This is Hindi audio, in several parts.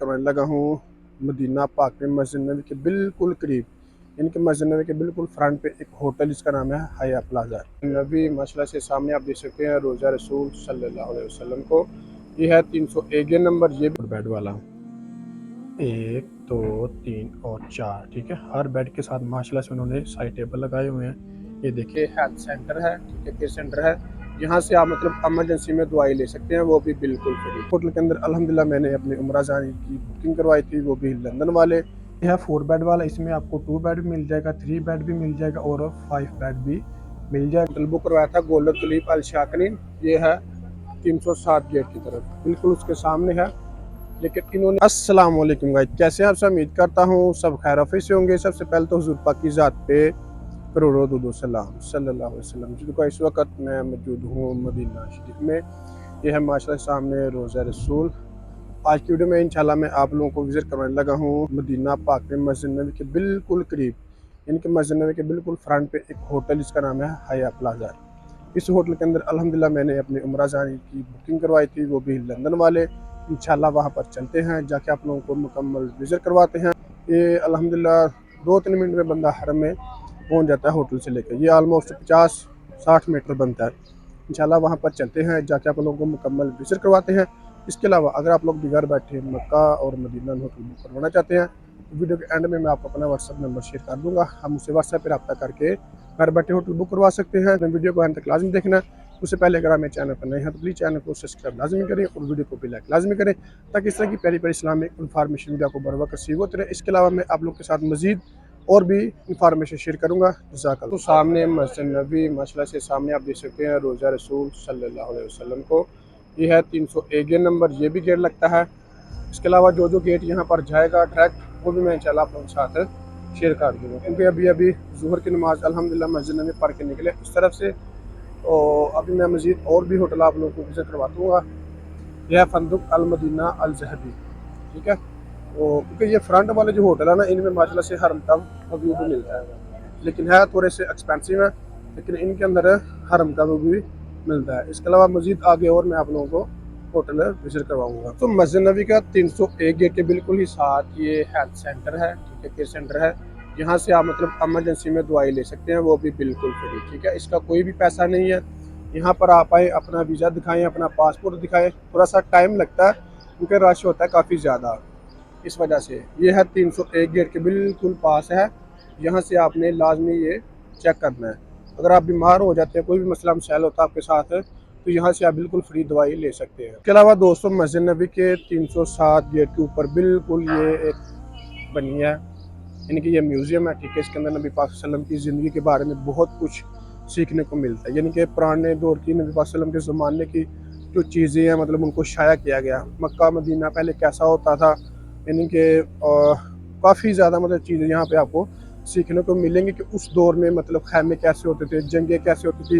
करवाने लगा हूँ मदीना पाक में मस्जिद नबी के बिल्कुल करीब, इनके मस्जिद नबी के बिल्कुल फ्रंट पे एक होटल, जिसका नाम है हया प्लाजा। नबी माशाल्लाह से सामने आप देख सकते हैं रोज़ा रसूल सल्लल्लाहु अलैहि वसल्लम को। ये है 301 नंबर, ये भी बेड वाला 1 2 3 और 4, ठीक है। हर बेड के साथ माशाल्लाह से उन्होंने साइड टेबल लगाए हुए हैं। ये देखिए हेल्थ सेंटर है, ठीक है, केयर सेंटर है। यहाँ से आप मतलब इमरजेंसी में दवाई ले सकते हैं, वो भी बिल्कुल फ्री। होटल के अंदर अल्हम्दुलिल्लाह मैंने अपनी उम्रा जाने की बुकिंग करवाई थी, वो भी लंदन वाले। यह है 4 बेड वाला, इसमें आपको 2 बेड भी मिल जाएगा, 3 बेड भी मिल जाएगा और 5 बेड भी मिल जाएगा। होटल बुक करवाया था गोल्डन तुलीप अल शाकरीन, ये है 307 गेट की तरफ, बिल्कुल उसके सामने है। लेकिन इन्होंने अस्सलाम वालेकुम गाइस, कैसे हैं आप सब? उम्मीद करता हूँ सब खैर आफियत से होंगे। सबसे पहले तो हुजूर पाक की ज़ात पे करोड़ों दुरूद व सलाम सल्लल्लाहु अलैहि वसल्लम। जिनको इस वक्त मैं मौजूद हूँ मदीना शरीफ में। ये है माशाल्लाह सामने रोज़ा रसूल। आज की वीडियो में इंशाल्लाह मैं आप लोगों को विज़िट करवाने लगा हूँ मदीना पाक में मस्जिद नबी के बिल्कुल करीब, इनके मस्जिद नबी के बिल्कुल फ्रंट पे एक होटल, जिसका नाम है हया प्लाजा। इस होटल के अंदर अल्हम्दुलिल्लाह मैंने अपनी उम्रा जाने की बुकिंग करवाई थी, वो भी लंदन वाले। इंशाल्लाह वहाँ पर चलते हैं, जाके आप लोगों को मुकम्मल विज़िट करवाते हैं। ये अल्हम्दुलिल्लाह 2-3 मिनट में बंदा हरम में पहुँच जाता है होटल से लेकर। ये ऑलमोस्ट 50-60 मीटर बनता है। इंशाल्लाह वहाँ पर चलते हैं, जाके आप लोगों को मुकम्मल विज़िट करवाते हैं। इसके अलावा अगर आप लोग भी घर बैठे मक्का और मदीना में होटल बुक करवाना चाहते हैं, तो वीडियो के एंड में मैं आपको अपना व्हाट्सअप नंबर शेयर कर दूँगा। हम मुझसे व्हाट्सएप पर रब्ता करके घर बैठे होटल बुक करवा सकते हैं। तो वीडियो को एंड तक लाजमी देखना। उससे पहले अगर आप मेरे चैनल पर नए हैं तो प्लीज़ चैनल को सब्सक्राइब लाजमी करें और वीडियो को भी लाइक लाजमी करें, ताकि इस तरह की प्यारी प्यारी इस्लामिक इन्फॉर्मेशन वीडियो को बर वक्त रिसीव होती रहे। इसके अलावा मैं आप लोग के साथ मजीद और भी इंफॉर्मेशन शेयर करूँगा। जज़ाकल्लाह। तो सामने मस्जिद नबी माशाल्लाह से सामने आप देख सकते हैं रोज़ा रसूल सल्लल्लाहु अलैहि वसल्लम को। ये है 301 नंबर, ये भी गेट लगता है। इसके अलावा जो जो गेट यहाँ पर जाएगा डायरेक्ट, वो भी मैं इंशाल्लाह आप लोगों के साथ शेयर कर दूँगा। क्योंकि अभी अभी ज़ुहर की नमाज़ अल्हम्दुलिल्लाह मस्जिद नबी पढ़ के निकले इस तरफ से, और अभी मैं मज़ीद और भी होटल आप लोगों को विज़िट करवा दूँगा। यह है फंदुक अल मदीना अल ज़हबी, ठीक है। तो क्योंकि ये फ्रंट वाले जो होटल है ना, इनमें माशाल्लाह से हरम का व्यू भी मिलता है, लेकिन है थोड़े से एक्सपेंसिव है, लेकिन इनके अंदर हरम का व्यू भी मिलता है। इसके अलावा मज़ीद आगे और मैं आप लोगों को होटल विज़िट करवाऊँगा। तो मस्जिद नबी का 301 गेट के बिल्कुल ही साथ ये हेल्थ सेंटर है, ठीक है, केयर सेंटर है। यहाँ से आप मतलब इमरजेंसी में दवाई ले सकते हैं, वो भी बिल्कुल फ्री, ठीक है। इसका कोई भी पैसा नहीं है। यहाँ पर आप आए, अपना वीज़ा दिखाएं, अपना पासपोर्ट दिखाएं। थोड़ा सा टाइम लगता है क्योंकि रश होता है काफ़ी ज़्यादा, इस वजह से। ये है 301 गेट के बिल्कुल पास है। यहाँ से आपने लाजमी ये चेक करना है। अगर आप बीमार हो जाते हैं, कोई भी मसला मसाइल होता है आपके साथ, तो यहाँ से आप बिल्कुल फ्री दवाई ले सकते हैं। इसके अलावा दोस्तों मस्जिद नबी के 307 गेट के ऊपर बिल्कुल ये एक बनी है, इनकी ये म्यूज़ियम है, ठीक है। इसके अंदर नबी पाक सल्लल्लाहु अलैहि वसल्लम की ज़िंदगी के बारे में बहुत कुछ सीखने को मिलता है। यानी कि पुराने दौर की नबी पाक सल्लल्लाहु अलैहि वसल्लम के ज़माने की जो चीज़ें हैं, मतलब उनको शाया किया गया। मक्का मदीना पहले कैसा होता था, यानी कि काफ़ी ज़्यादा मतलब चीज़ें यहाँ पे आपको सीखने को मिलेंगी कि उस दौर में मतलब खैमे कैसे होते थे, जंगें कैसे होती थी,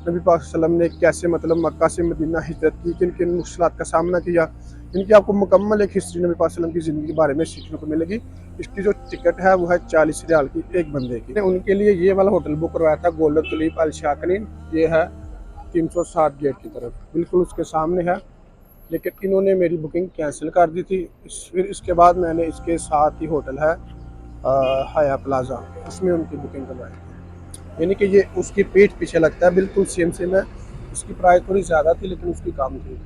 नबी पाक सल्लल्लाहु अलैहि वसल्लम ने कैसे मतलब मक्का से मदीना हिजरत की, किन किन मुश्किलात का सामना किया। इनकी आपको मुकम्मल एक हिस्ट्री नबी पाक सल्लल्लाहु अलैहि वसल्लम की ज़िंदगी के बारे में सीखने को मिलेगी। इसकी जो टिकट है वो है 40 रियाल की एक बंदे की। उनके लिए ये वाला होटल बुक करवाया था गोल्डन तुलीप अल शाकरीन, ये है 307 गेट की तरफ, बिल्कुल उसके सामने है। लेकिन इन्होंने मेरी बुकिंग कैंसिल कर दी थी। फिर इसके बाद मैंने इसके साथ ही होटल है हया प्लाजा, उसमें उनकी बुकिंग करवाई थी। यानी कि ये उसकी पीठ पीछे लगता है, बिल्कुल सेम सेम है। उसकी प्राइस थोड़ी ज़्यादा थी लेकिन उसकी कम थी।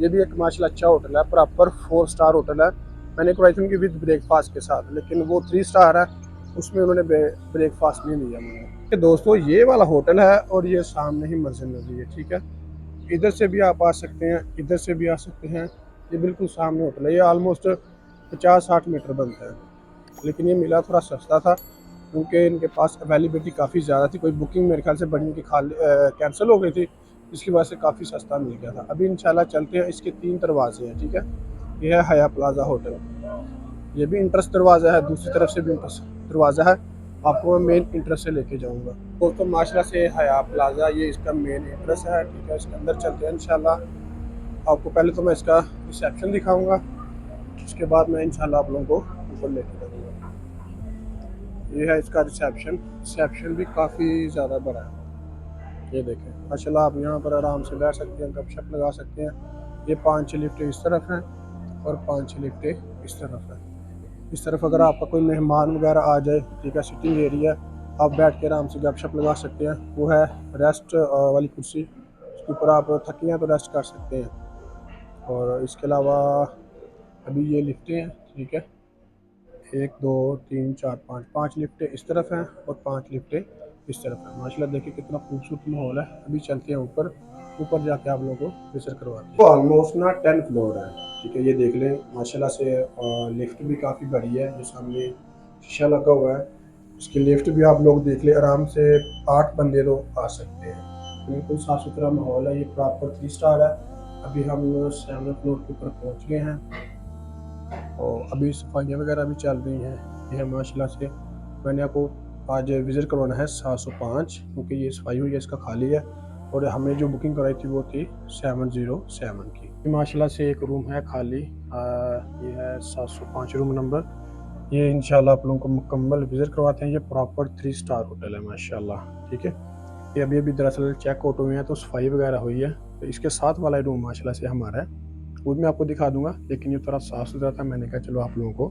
ये भी एक माशाल्लाह अच्छा होटल है, प्रॉपर 4 स्टार होटल है। मैंने करवाई थी उनकी विद ब्रेकफास्ट के साथ, लेकिन वो 3 स्टार है, उसमें उन्होंने ब्रेकफास्ट नहीं दिया मुझे। दोस्तों ये वाला होटल है और ये सामने ही मस्जिद नबी है, ठीक है। इधर से भी आप आ सकते हैं, इधर से भी आ सकते हैं। ये बिल्कुल सामने होटल है। ये ऑलमोस्ट 50-60 मीटर बनता है, लेकिन ये मिला थोड़ा सस्ता था क्योंकि इनके पास अवेलेबिलिटी काफ़ी ज़्यादा थी। कोई बुकिंग मेरे ख्याल से बड़ी की खाली कैंसिल हो गई थी, इसकी वजह से काफ़ी सस्ता मिल गया था। अभी इंशाल्लाह चलते हैं। इसके 3 दरवाजे हैं, ठीक है। ये है हया प्लाजा होटल, ये भी इंट्रेंस दरवाज़ा है, दूसरी तरफ से भी इंट्रेंस दरवाज़ा है। आपको मैं मेन इंट्रेंस से लेके जाऊँगा। दोस्तों माशाल्लाह से हया प्लाजा ये इसका मेन इंट्रेंस है, ठीक है। इसके अंदर चलते हैं इंशाल्लाह। आपको पहले तो मैं इसका रिसेप्शन दिखाऊँगा, उसके बाद मैं इंशाल्लाह आप लोगों को ऊपर लेके जाऊँगा। ये है इसका रिसेप्शन। रिसेप्शन भी काफ़ी ज़्यादा बड़ा है, ये देखें माशाल्लाह। आप यहाँ पर आराम से बैठ सकते हैं, गपशप लगा सकते हैं। ये 5-6 लिफ्ट इस तरफ हैं और 5-6 लिफ्टें इस तरफ है। इस तरफ अगर आपका कोई मेहमान वगैरह आ जाए, ठीक है, सिटिंग एरिया, आप बैठ के आराम से गपशप लगा सकते हैं। वो है रेस्ट वाली कुर्सी, उसके ऊपर आप थके हैं तो रेस्ट कर सकते हैं। और इसके अलावा अभी ये लिफ्टें हैं, ठीक है, 1 2 3 4 5 5 लिफ्टें इस तरफ हैं और 5 लिफ्टें इस तरफ है। माशाल्लाह देखिए कितना खूबसूरत माहौल है। अभी चलते हैं ऊपर, ऊपर जाके आप लोगों को विजिट करवाते हैं। तो ऑलमोस्ट ना 10 फ्लोर है, ठीक है, ये देख लें माशाल्लाह से। लिफ्ट भी काफ़ी बड़ी है, जो सामने शीशा लगा हुआ है, इसकी लिफ्ट भी आप लोग देख लें, आराम से 8 बंदे तो आ सकते हैं। बिल्कुल साफ़ सुथरा माहौल है, ये प्रॉपर 3 स्टार है। अभी हम 7 फ्लोर के ऊपर पहुँच गए हैं और अभी सफाइयाँ वगैरह भी चल रही हैं। यह माशाल्लाह से मैंने आपको आज विज़िट करवाना है 705, क्योंकि ये सफाई हुई है, इसका खाली है। और हमें जो बुकिंग कराई थी वो थी 707 की। माशाल्लाह से एक रूम है खाली, ये है 705 रूम नंबर। ये इंशाल्लाह आप लोगों को मुकम्मल विज़िट करवाते हैं। ये प्रॉपर 3 स्टार होटल है माशाल्लाह, ठीक है। ये अभी अभी दरअसल चेक आउट हुए हैं तो सफाई वगैरह हुई है। तो इसके साथ वाला रूम माशाल्लाह से हमारा है, वो भी मैं आपको दिखा दूंगा, लेकिन ये थोड़ा साफ़ सुथरा था, मैंने कहा चलो आप लोगों को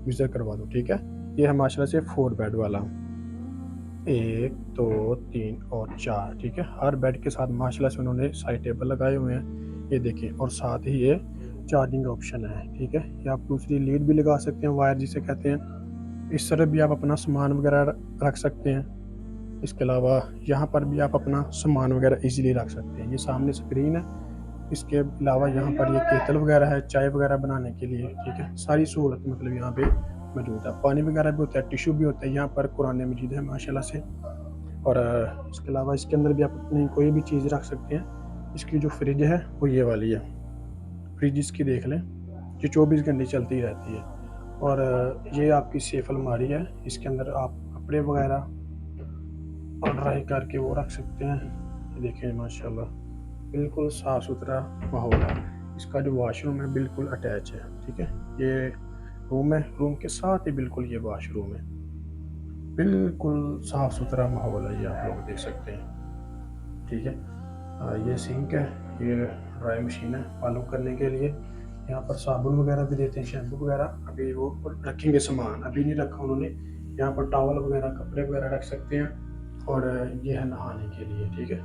विज़िट करवा दूँ, ठीक है। ये है माशाल्लाह से 4 बेड वाला, 1 2 3 और 4, ठीक है। हर बेड के साथ माशाल्लाह से उन्होंने साइड टेबल लगाए हुए हैं, ये देखिए, और साथ ही ये चार्जिंग ऑप्शन है, ठीक है। ये आप दूसरी लीड भी लगा सकते हैं, वायर जिसे कहते हैं। इस तरह भी आप अपना सामान वगैरह रख सकते हैं। इसके अलावा यहाँ पर भी आप अपना सामान वगैरह इजीली रख सकते हैं। ये सामने स्क्रीन है, इसके अलावा यहाँ पर ये केतल वगैरह है चाय वगैरह बनाने के लिए, ठीक है। सारी सहूलत मतलब यहाँ पे मौजूद है। पानी वगैरह भी होता है, टिश्यू भी होता है, यहाँ पर कुरान मजीद है माशाल्लाह से। और इसके अलावा इसके अंदर भी आप अपनी कोई भी चीज़ रख सकते हैं। इसकी जो फ्रिज है वो ये वाली है, फ्रिज इसकी देख लें, जो 24 घंटे चलती रहती है। और ये आपकी सेफ अलमारी है, इसके अंदर आप कपड़े वगैरह और ड्राई करके वो रख सकते हैं। ये देखें माशाल्लाह बिल्कुल साफ़ सुथरा माहौल है। इसका जो वॉशरूम है बिल्कुल अटैच है, ठीक है। ये रूम है, रूम के साथ ही बिल्कुल ये वॉशरूम है। बिल्कुल साफ़ सुथरा माहौल है, ये आप लोग देख सकते हैं, ठीक है। ये सिंक है, ये ड्राई मशीन है बालों करने के लिए। यहाँ पर साबुन वगैरह भी देते हैं, शैम्पू वगैरह। अभी वो रखेंगे सामान, अभी नहीं रखा उन्होंने। यहाँ पर टॉवल वगैरह कपड़े वगैरह रख सकते हैं। और ये है नहाने के लिए, ठीक है।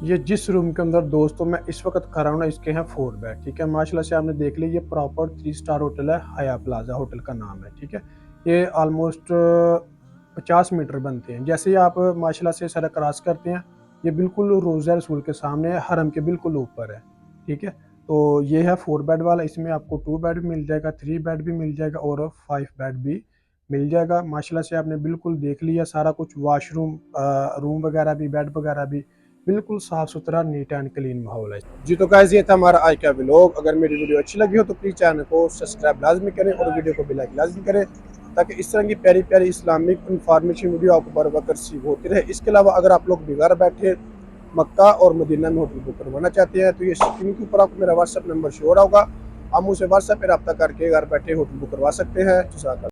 ये जिस रूम के अंदर दोस्तों मैं इस वक्त खड़ा हूँ ना, इसके हैं 4 बेड, ठीक है। माशाल्लाह से आपने देख लिया, ये प्रॉपर 3 स्टार होटल है, हया प्लाजा होटल का नाम है, ठीक है। ये ऑलमोस्ट 50 मीटर बनते हैं। जैसे ही आप माशाल्लाह से सड़क क्रॉस करते हैं, ये बिल्कुल रोज़ा रसूल के सामने है, हरम के बिल्कुल ऊपर है, ठीक है। तो ये है 4 बेड वाला, इसमें आपको 2 बेड भी मिल जाएगा, 3 बेड भी मिल जाएगा और 5 बेड भी मिल जाएगा। माशाल्लाह से आपने बिल्कुल देख लिया सारा कुछ, वॉशरूम, रूम वगैरह भी, बेड वगैरह भी बिल्कुल साफ सुथरा, नीट एंड क्लीन माहौल है। जी तो गाइस ये था हमारा आज का व्लॉग। अगर मेरी वीडियो अच्छी लगी हो तो प्लीज़ चैनल को सब्सक्राइब लाजमी करें और वीडियो को भी लाइक लाजमी करें, ताकि इस तरह की प्यारी प्यारी इस्लामिक इन्फॉर्मेशन वीडियो आपको बर वक्त रिसीव होती रहे। इसके अलावा अगर आप लोग भी घर बैठे मक्का और मदीना में होटल बुक करवाना चाहते हैं तो ये स्क्रीन के ऊपर आपको मेरा व्हाट्सअप नंबर शो होगा, आप मुझसे व्हाट्सएप पर रब्ता करके घर बैठे होटल बुक करवा सकते हैं।